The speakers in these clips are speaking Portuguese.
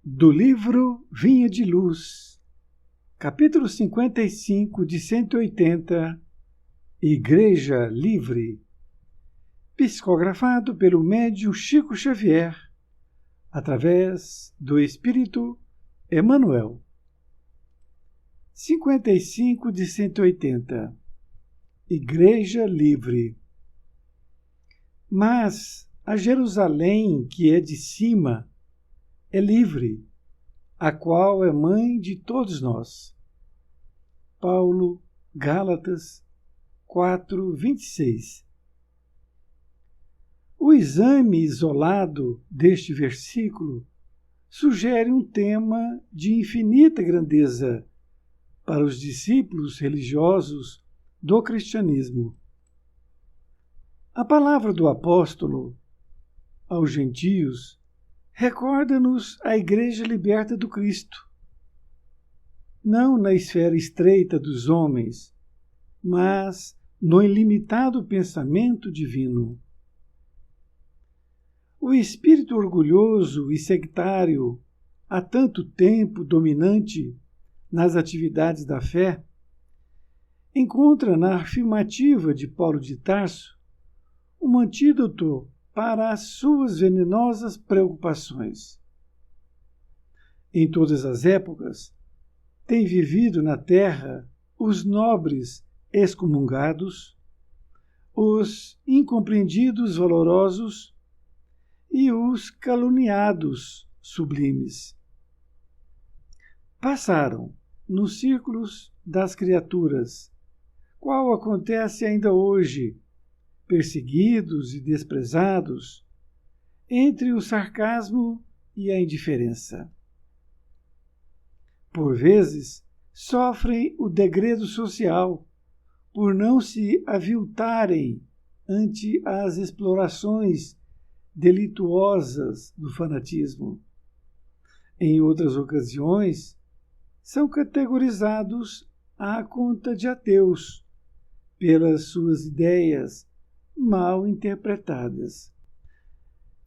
Do livro Vinha de Luz, capítulo 55 de 180, Igreja Livre, psicografado pelo médium Chico Xavier, através do Espírito Emmanuel. 55 de 180, Igreja Livre. Mas a Jerusalém que é de cima é livre, a qual é mãe de todos nós. Paulo, Gálatas 4:26. O exame isolado deste versículo sugere um tema de infinita grandeza para os discípulos religiosos do cristianismo. A palavra do apóstolo aos gentios recorda-nos a Igreja liberta do Cristo, não na esfera estreita dos homens, mas no ilimitado pensamento divino. O espírito orgulhoso e sectário, há tanto tempo dominante nas atividades da fé, encontra na afirmativa de Paulo de Tarso um antídoto para as suas venenosas preocupações. Em todas as épocas, têm vivido na terra os nobres excomungados, os incompreendidos valorosos e os caluniados sublimes. Passaram nos círculos das criaturas, qual acontece ainda hoje, perseguidos e desprezados, entre o sarcasmo e a indiferença. Por vezes, sofrem o degredo social por não se aviltarem ante as explorações delituosas do fanatismo. Em outras ocasiões, são categorizados à conta de ateus pelas suas ideias mal interpretadas.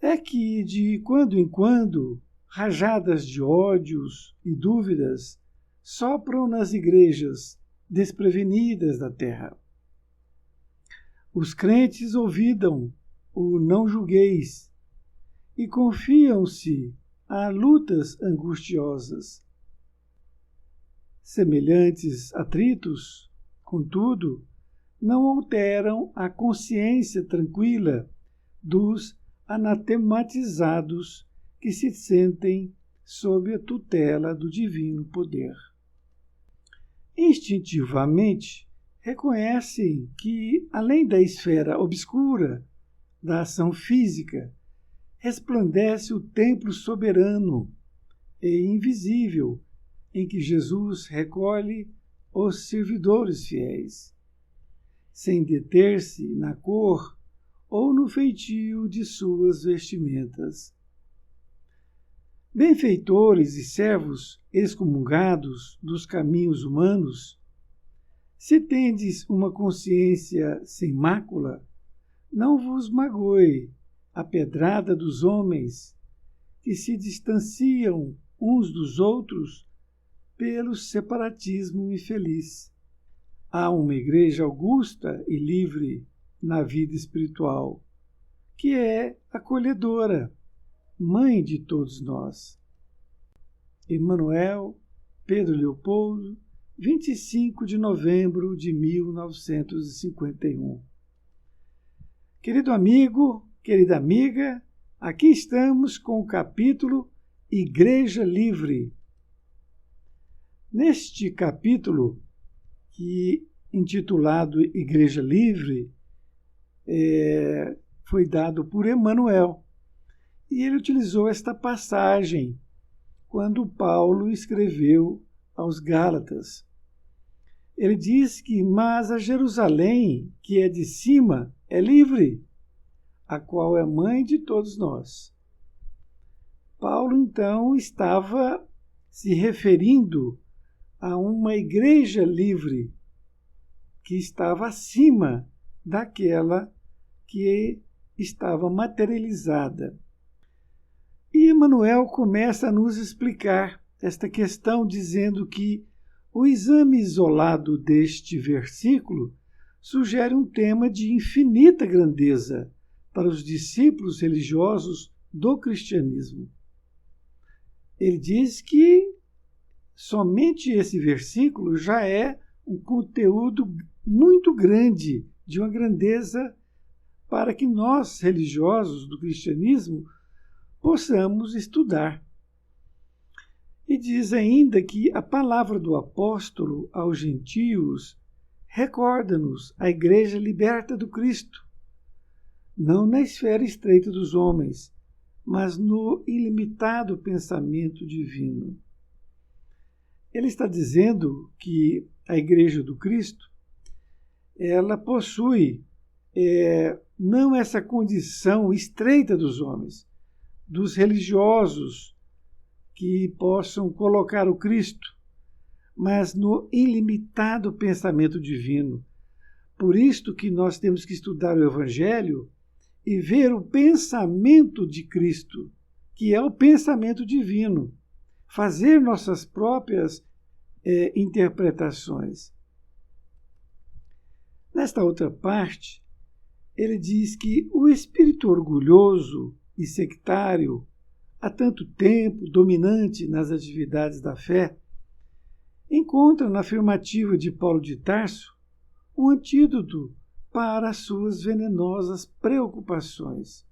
É que, de quando em quando, rajadas de ódios e dúvidas sopram nas igrejas desprevenidas da terra. Os crentes ouvidam o não julgueis e confiam-se a lutas angustiosas. Semelhantes atritos, contudo, não alteram a consciência tranquila dos anatematizados que se sentem sob a tutela do divino poder. Instintivamente, reconhecem que, além da esfera obscura da ação física, resplandece o templo soberano e invisível em que Jesus recolhe os servidores fiéis, sem deter-se na cor ou no feitio de suas vestimentas. Benfeitores e servos excomungados dos caminhos humanos, se tendes uma consciência sem mácula, não vos magoe a pedrada dos homens que se distanciam uns dos outros pelo separatismo infeliz. Há uma igreja augusta e livre na vida espiritual, que é acolhedora, mãe de todos nós. Emmanuel, Pedro Leopoldo, 25 de novembro de 1951. Querido amigo, querida amiga, aqui estamos com o capítulo Igreja Livre. Neste capítulo, que intitulado Igreja Livre, foi dado por Emmanuel. E ele utilizou esta passagem quando Paulo escreveu aos Gálatas. Ele diz que, mas a Jerusalém, que é de cima, é livre, a qual é mãe de todos nós. Paulo, então, estava se referindo a uma igreja livre que estava acima daquela que estava materializada. E Emmanuel começa a nos explicar esta questão dizendo que o exame isolado deste versículo sugere um tema de infinita grandeza para os discípulos religiosos do cristianismo. Ele diz que somente esse versículo já é um conteúdo muito grande, de uma grandeza para que nós, religiosos do cristianismo, possamos estudar. E diz ainda que a palavra do apóstolo aos gentios recorda-nos a igreja liberta do Cristo, não na esfera estreita dos homens, mas no ilimitado pensamento divino. Ele está dizendo que a igreja do Cristo, ela possui não essa condição estreita dos homens, dos religiosos que possam colocar o Cristo, mas no ilimitado pensamento divino. Por isto que nós temos que estudar o Evangelho e ver o pensamento de Cristo, que é o pensamento divino, fazer nossas próprias interpretações. Nesta outra parte, ele diz que o espírito orgulhoso e sectário, há tanto tempo dominante nas atividades da fé, encontra na afirmativa de Paulo de Tarso um antídoto para as suas venenosas preocupações.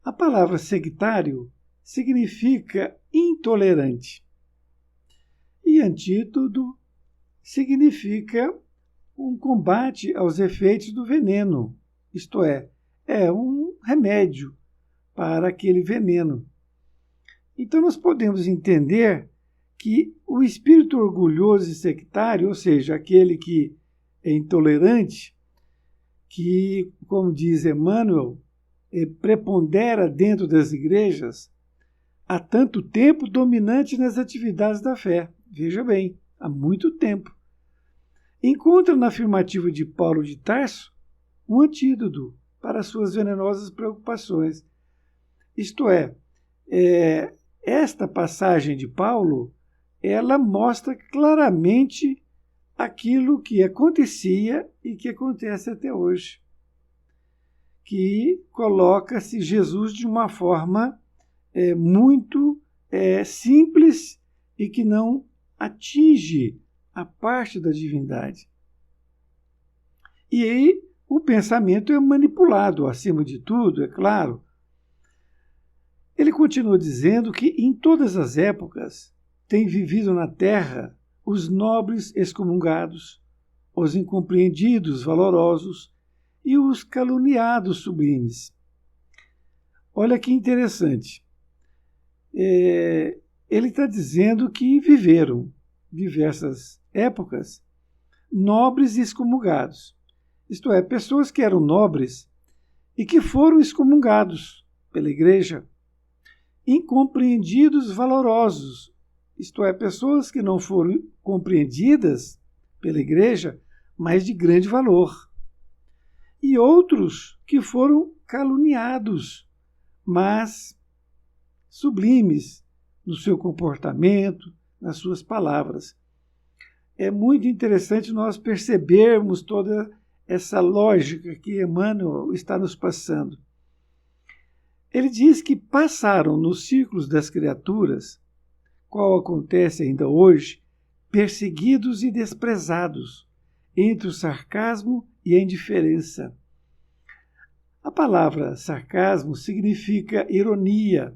A palavra sectário significa intolerante e antídoto significa um combate aos efeitos do veneno, isto é um remédio para aquele veneno. Então nós podemos entender que o espírito orgulhoso e sectário, ou seja, aquele que é intolerante, que, como diz Emmanuel, prepondera dentro das igrejas, há tanto tempo dominante nas atividades da fé. Veja bem, há muito tempo. Encontra na afirmativa de Paulo de Tarso um antídoto para as suas venenosas preocupações. Isto é, esta passagem de Paulo, ela mostra claramente aquilo que acontecia e que acontece até hoje, que coloca-se Jesus de uma forma muito simples e que não atinge a parte da divindade. E aí o pensamento é manipulado, acima de tudo, é claro. Ele continua dizendo que em todas as épocas tem vivido na terra os nobres excomungados, os incompreendidos valorosos e os caluniados sublimes. Olha que interessante. Ele está dizendo que viveram diversas épocas nobres e excomungados. Isto é, pessoas que eram nobres e que foram excomungados pela igreja. Incompreendidos valorosos, isto é, pessoas que não foram compreendidas pela igreja, mas de grande valor. E outros que foram caluniados, mas sublimes no seu comportamento, nas suas palavras. É muito interessante nós percebermos toda essa lógica que Emmanuel está nos passando. Ele diz que passaram nos círculos das criaturas, qual acontece ainda hoje, perseguidos e desprezados, entre o sarcasmo e a indiferença. A palavra sarcasmo significa ironia.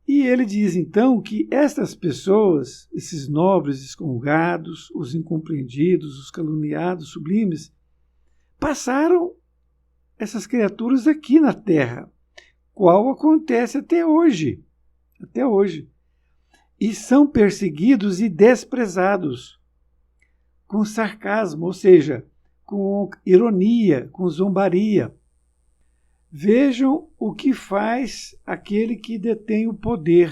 E ele diz então que estas pessoas, esses nobres excomungados, os incompreendidos, os caluniados, sublimes, passaram essas criaturas aqui na Terra, qual acontece até hoje. Até hoje. E são perseguidos e desprezados, com sarcasmo, ou seja, com ironia, com zombaria. Vejam o que faz aquele que detém o poder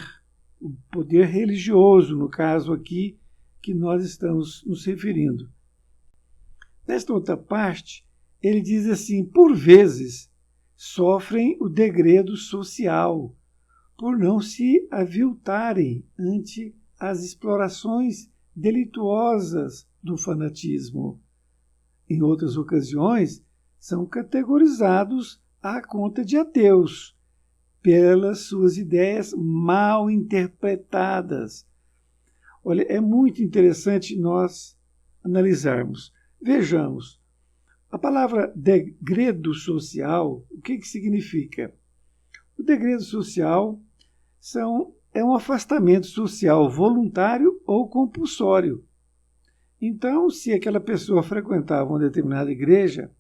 religioso, no caso aqui que nós estamos nos referindo. Nesta outra parte, ele diz assim: por vezes sofrem o degredo social, por não se aviltarem ante as explorações delituosas do fanatismo. Em outras ocasiões, são categorizados à conta de ateus, pelas suas ideias mal interpretadas. Olha, é muito interessante nós analisarmos. Vejamos, a palavra degredo social, o que significa? O degredo social é um afastamento social voluntário ou compulsório. Então, se aquela pessoa frequentava uma determinada igreja,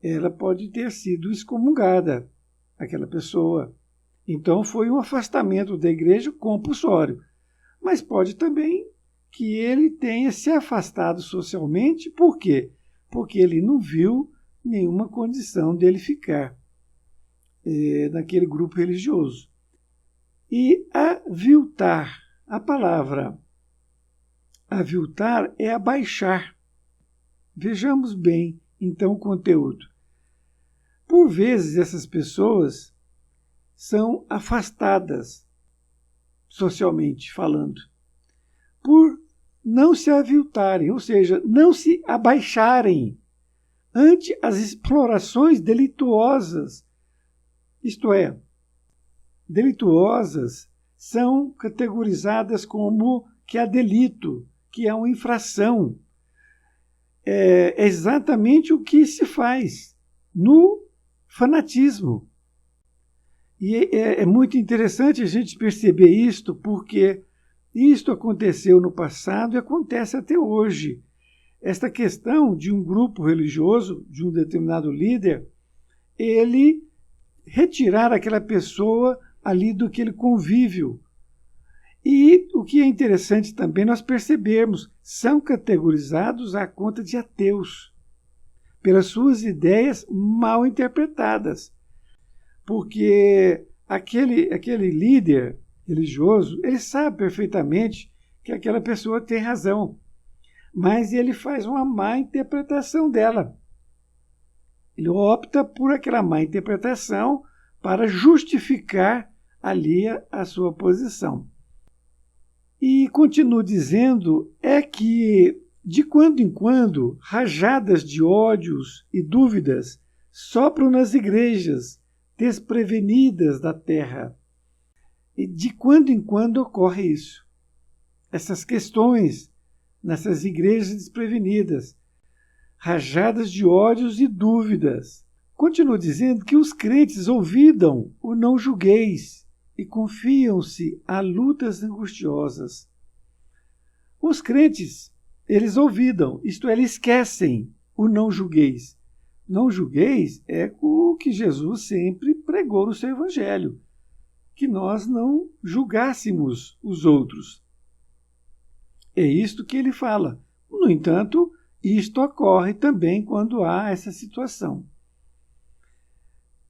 ela pode ter sido excomungada, aquela pessoa. Então, foi um afastamento da igreja compulsório. Mas pode também que ele tenha se afastado socialmente. Por quê? Porque ele não viu nenhuma condição dele ficar naquele grupo religioso. E aviltar, a palavra aviltar é abaixar. Vejamos bem, então, o conteúdo. Por vezes, essas pessoas são afastadas, socialmente falando, por não se aviltarem, ou seja, não se abaixarem ante as explorações delituosas. Isto é, delituosas são categorizadas como que há delito, que é uma infração. É exatamente o que se faz no fanatismo. E é muito interessante a gente perceber isto, porque isto aconteceu no passado e acontece até hoje. Esta questão de um grupo religioso, de um determinado líder, ele retirar aquela pessoa ali do aquele convívio. E o que é interessante também nós percebermos, são categorizados à conta de ateus, pelas suas ideias mal interpretadas. Porque aquele líder religioso, ele sabe perfeitamente que aquela pessoa tem razão, mas ele faz uma má interpretação dela. Ele opta por aquela má interpretação para justificar ali a sua posição. E continuo dizendo que, de quando em quando, rajadas de ódios e dúvidas sopram nas igrejas desprevenidas da terra. E de quando em quando ocorre isso. Essas questões nessas igrejas desprevenidas, rajadas de ódios e dúvidas. Continuo dizendo que os crentes ouvidam o não julgueis e confiam-se a lutas angustiosas. Os crentes, eles ouvidam, isto é, eles esquecem o não julgueis. Não julgueis é o que Jesus sempre pregou no seu evangelho, que nós não julgássemos os outros. É isto que ele fala. No entanto, isto ocorre também quando há essa situação.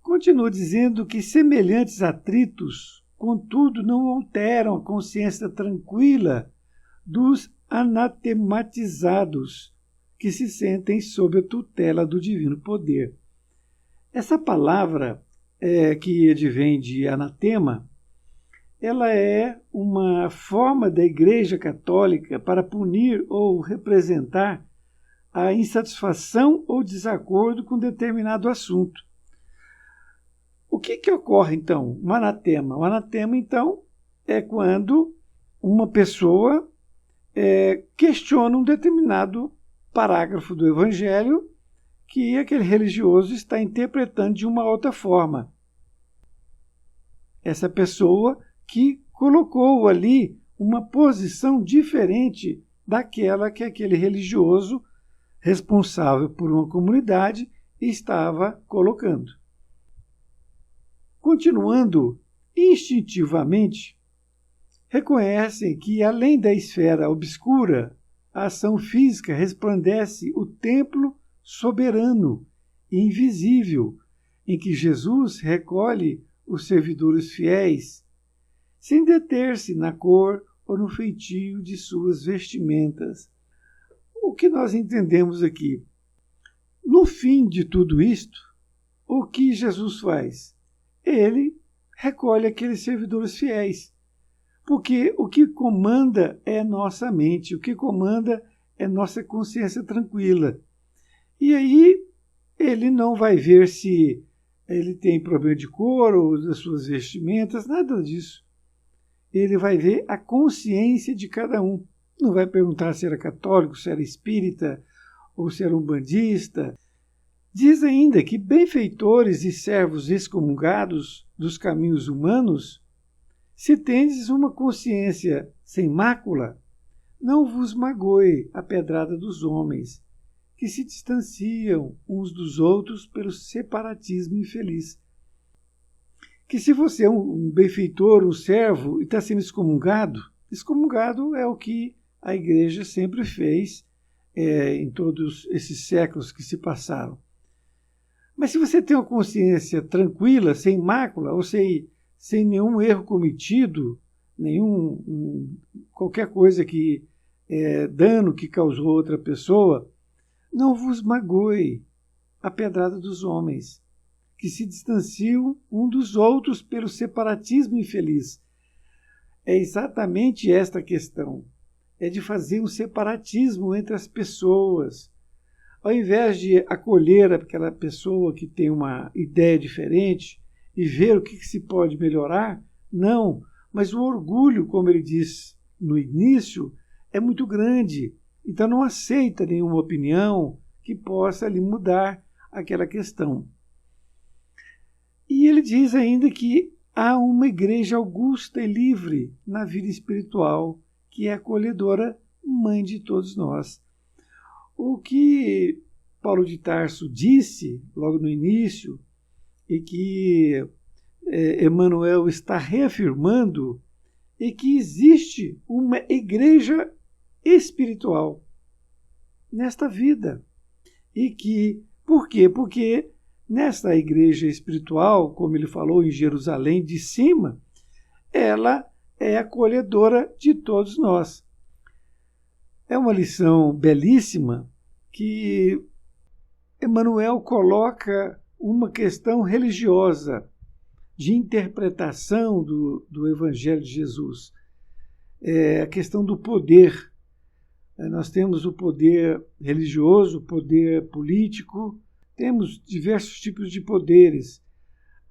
Continua dizendo que semelhantes atritos, contudo, não alteram a consciência tranquila dos anatematizados que se sentem sob a tutela do divino poder. Essa palavra, que advém de anatema, ela é uma forma da Igreja Católica para punir ou representar a insatisfação ou desacordo com determinado assunto. O que ocorre, então? Um anatema. O anatema, então, é quando uma pessoa questiona um determinado parágrafo do Evangelho que aquele religioso está interpretando de uma outra forma. Essa pessoa que colocou ali uma posição diferente daquela que aquele religioso responsável por uma comunidade estava colocando. Continuando, instintivamente, reconhecem que, além da esfera obscura, a ação física resplandece o templo soberano e invisível, em que Jesus recolhe os servidores fiéis, sem deter-se na cor ou no feitio de suas vestimentas. O que nós entendemos aqui? No fim de tudo isto, o que Jesus faz? Ele recolhe aqueles servidores fiéis. Porque o que comanda é nossa mente, o que comanda é nossa consciência tranquila. E aí ele não vai ver se ele tem problema de cor ou das suas vestimentas, nada disso. Ele vai ver a consciência de cada um. Não vai perguntar se era católico, se era espírita ou se era umbandista. Diz ainda que benfeitores e servos excomungados dos caminhos humanos, se tendes uma consciência sem mácula, não vos magoe a pedrada dos homens, que se distanciam uns dos outros pelo separatismo infeliz. Que se você é um benfeitor, um servo, e está sendo excomungado, excomungado é o que a Igreja sempre fez em todos esses séculos que se passaram. Mas se você tem uma consciência tranquila, sem mácula, ou sem nenhum erro cometido, qualquer coisa que dano que causou outra pessoa, não vos magoe a pedrada dos homens, que se distanciam um dos outros pelo separatismo infeliz. É exatamente esta questão, é de fazer um separatismo entre as pessoas. Ao invés de acolher aquela pessoa que tem uma ideia diferente e ver o que se pode melhorar, não. Mas o orgulho, como ele diz no início, é muito grande. Então não aceita nenhuma opinião que possa ali mudar aquela questão. E ele diz ainda que há uma igreja augusta e livre na vida espiritual, que é acolhedora, mãe de todos nós. O que Paulo de Tarso disse logo no início, e que Emmanuel está reafirmando, é que existe uma igreja espiritual nesta vida. E que, por quê? Porque nesta igreja espiritual, como ele falou em Jerusalém de cima, ela é acolhedora de todos nós. É uma lição belíssima que Emmanuel coloca uma questão religiosa de interpretação do Evangelho de Jesus. A questão do poder. Nós temos o poder religioso, o poder político, temos diversos tipos de poderes.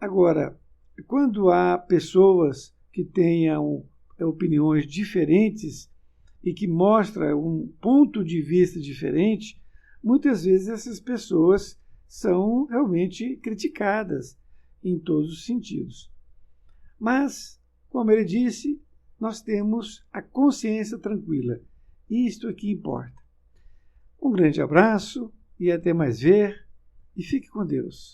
Agora, quando há pessoas que tenham opiniões diferentes e que mostram um ponto de vista diferente, muitas vezes essas pessoas são realmente criticadas em todos os sentidos. Mas, como ele disse, nós temos a consciência tranquila. Isto é que importa. Um grande abraço e até mais ver, e fique com Deus.